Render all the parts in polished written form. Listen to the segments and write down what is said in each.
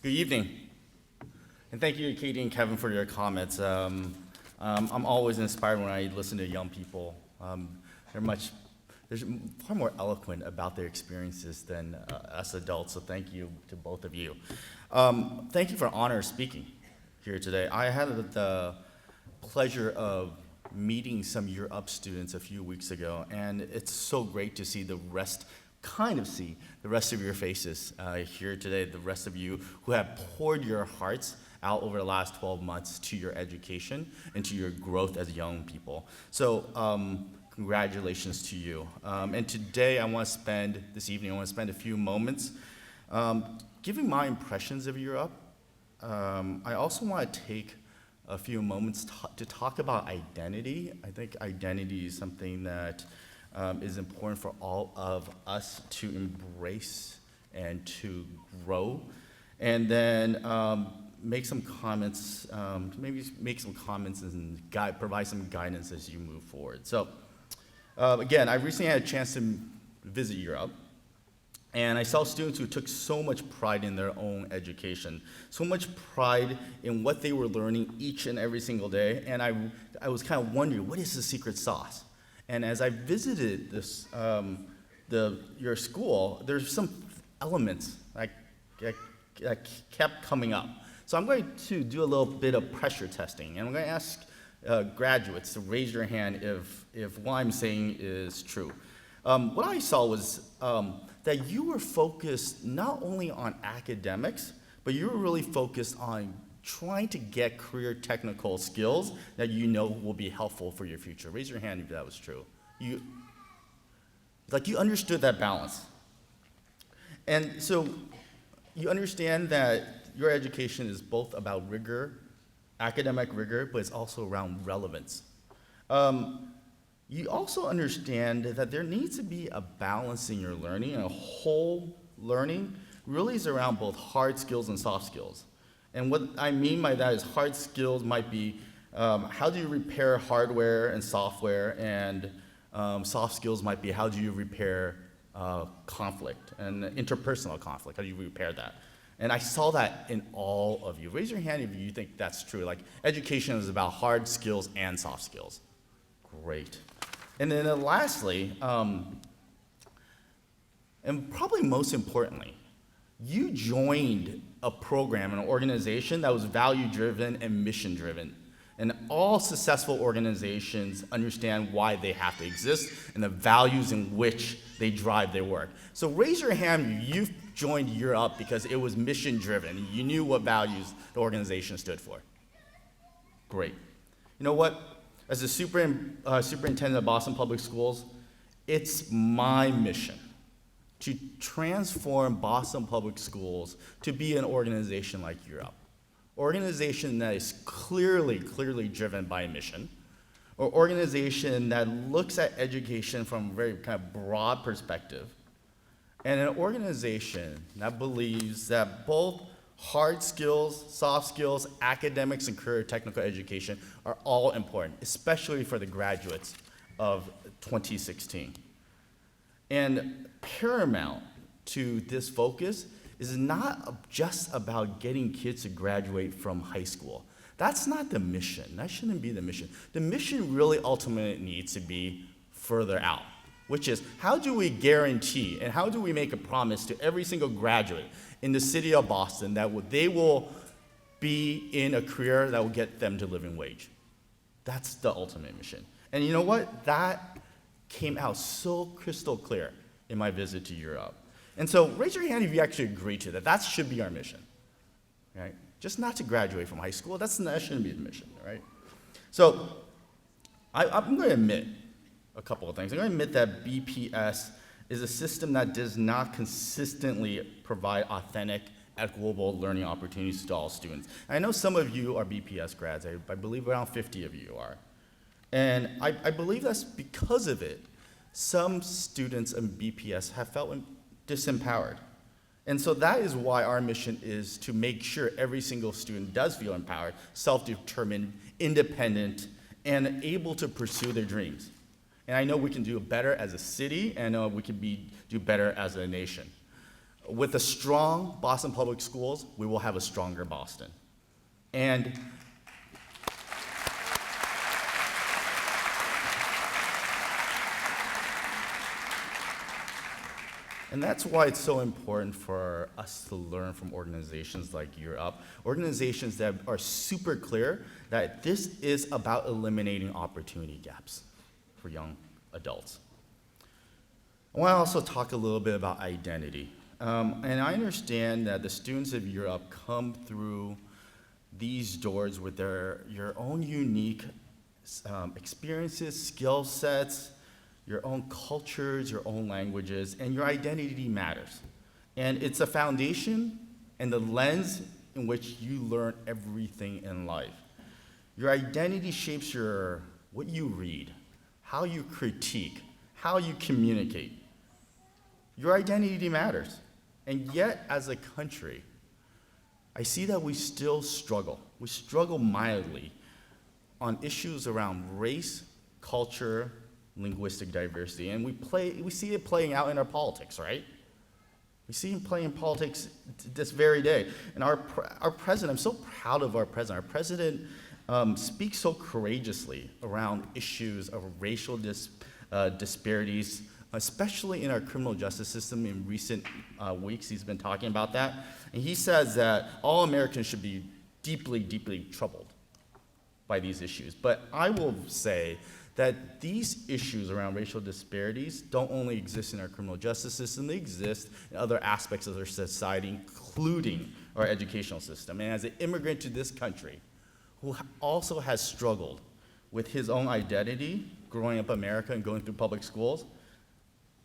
Good evening, and thank you, Katie and Kevin, for your comments. I'm always inspired when I listen to young people. They're far more eloquent about their experiences than us adults, so thank you to both of you. Thank you for honor speaking here today. I had the pleasure of meeting some Year Up students a few weeks ago, and it's so great to see the rest of your faces here today, the rest of you who have poured your hearts out over the last 12 months to your education and to your growth as young people. So congratulations to you. And today this evening, I want to spend a few moments giving my impressions of Year Up. I also want to take a few moments to talk about identity. I think identity is something that is important for all of us to embrace and to grow. And then make some comments, and provide some guidance as you move forward. So again, I recently had a chance to visit Europe, and I saw students who took so much pride in their own education, so much pride in what they were learning each and every single day, and I was kind of wondering, what is the secret sauce? And as I visited your school, there's some elements that kept coming up. So I'm going to do a little bit of pressure testing, and I'm going to ask graduates to raise your hand if what I'm saying is true. What I saw was that you were focused not only on academics, but you were really focused on trying to get career technical skills that you know will be helpful for your future. Raise your hand if that was true. You understood that balance. And so you understand that your education is both about rigor, academic rigor, but it's also around relevance. You also understand that there needs to be a balance in your learning, and a whole learning really is around both hard skills and soft skills. And what I mean by that is hard skills might be how do you repair hardware and software, and soft skills might be how do you repair conflict and interpersonal conflict, how do you repair that? And I saw that in all of you. Raise your hand if you think that's true. Like, education is about hard skills and soft skills. Great. And then lastly, and probably most importantly, you joined a program, an organization that was value-driven and mission-driven. And all successful organizations understand why they have to exist and the values in which they drive their work. So raise your hand if you've joined Year Up because it was mission-driven. You knew what values the organization stood for. Great. You know what? As the superintendent of Boston Public Schools, it's my mission to transform Boston Public Schools to be an organization like Year Up. Organization that is clearly driven by a mission, or organization that looks at education from a very kind of broad perspective, and an organization that believes that both hard skills, soft skills, academics, and career technical education are all important, especially for the graduates of 2016. And paramount to this focus is not just about getting kids to graduate from high school. That's not the mission. That shouldn't be the mission. The mission really ultimately needs to be further out, which is how do we guarantee and how do we make a promise to every single graduate in the city of Boston that they will be in a career that will get them to living wage. That's the ultimate mission. And you know what? That came out so crystal clear in my visit to Year Up. And so raise your hand if you actually agree to that. That should be our mission, right? Just not to graduate from high school. That shouldn't be the mission, right? So I'm going to admit a couple of things. I'm going to admit that BPS is a system that does not consistently provide authentic, equitable learning opportunities to all students. And I know some of you are BPS grads. I believe around 50 of you are. And I believe that's because of it. Some students in BPS have felt disempowered. And so that is why our mission is to make sure every single student does feel empowered, self-determined, independent, and able to pursue their dreams. And I know we can do better as a city, and I know we can do better as a nation. With a strong Boston Public Schools, we will have a stronger Boston. And that's why it's so important for us to learn from organizations like Year Up, organizations that are super clear that this is about eliminating opportunity gaps for young adults. I want to also talk a little bit about identity. And I understand that the students of Year Up come through these doors with your own unique experiences, skill sets, your own cultures, your own languages, and your identity matters. And it's a foundation and the lens in which you learn everything in life. Your identity shapes what you read, how you critique, how you communicate. Your identity matters. And yet, as a country, I see that we still struggle. We struggle mildly on issues around race, culture, linguistic diversity, and we see it playing out in our politics, right? We see it playing in politics this very day. And our president, I'm so proud of our president. Our president speaks so courageously around issues of racial disparities, especially in our criminal justice system. In recent weeks, he's been talking about that. And he says that all Americans should be deeply, deeply troubled by these issues. But I will say that these issues around racial disparities don't only exist in our criminal justice system, they exist in other aspects of our society, including our educational system. And as an immigrant to this country, who also has struggled with his own identity, growing up in America and going through public schools,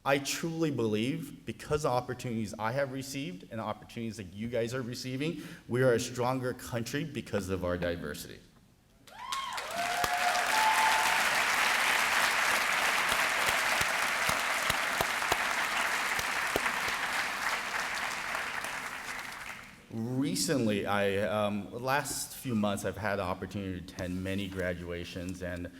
I truly believe, because of opportunities I have received and the opportunities that you guys are receiving, we are a stronger country because of our diversity. Recently, last few months, I've had the opportunity to attend many graduations and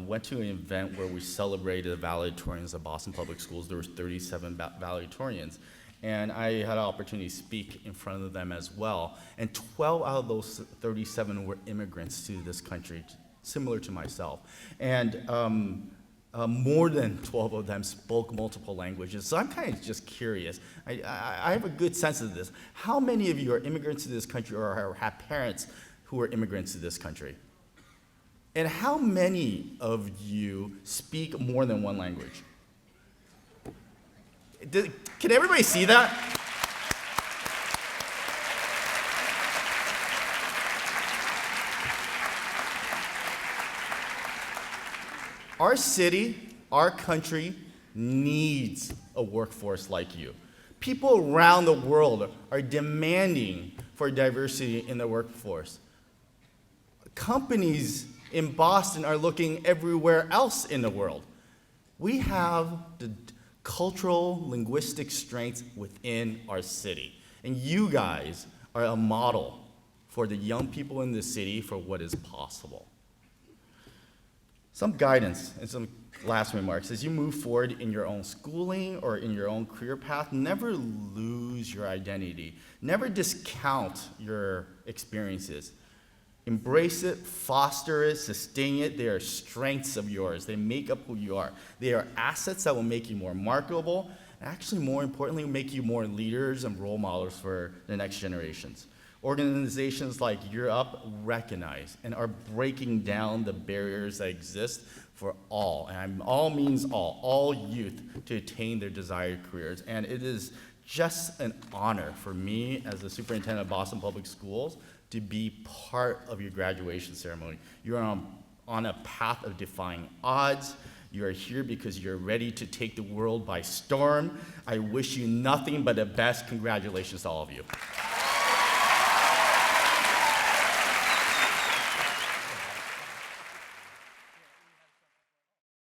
went to an event where we celebrated the valedictorians of Boston Public Schools. There were 37 valedictorians, and I had an opportunity to speak in front of them as well. And 12 out of those 37 were immigrants to this country, similar to myself. And more than 12 of them spoke multiple languages. So I'm kind of just curious. I have a good sense of this. How many of you are immigrants to this country or have parents who are immigrants to this country? And how many of you speak more than one language? Can everybody see that? Our city, our country needs a workforce like you. People around the world are demanding for diversity in the workforce. Companies in Boston are looking everywhere else in the world. We have the cultural, linguistic strengths within our city. And you guys are a model for the young people in the city for what is possible. Some guidance and some last remarks. As you move forward in your own schooling or in your own career path, never lose your identity. Never discount your experiences. Embrace it, foster it, sustain it. They are strengths of yours. They make up who you are. They are assets that will make you more marketable, and actually, more importantly, make you more leaders and role models for the next generations. Organizations like Year Up recognize and are breaking down the barriers that exist for all, and all means all youth to attain their desired careers. And it is just an honor for me as the superintendent of Boston Public Schools to be part of your graduation ceremony. You're on a path of defying odds. You are here because you're ready to take the world by storm. I wish you nothing but the best. Congratulations to all of you.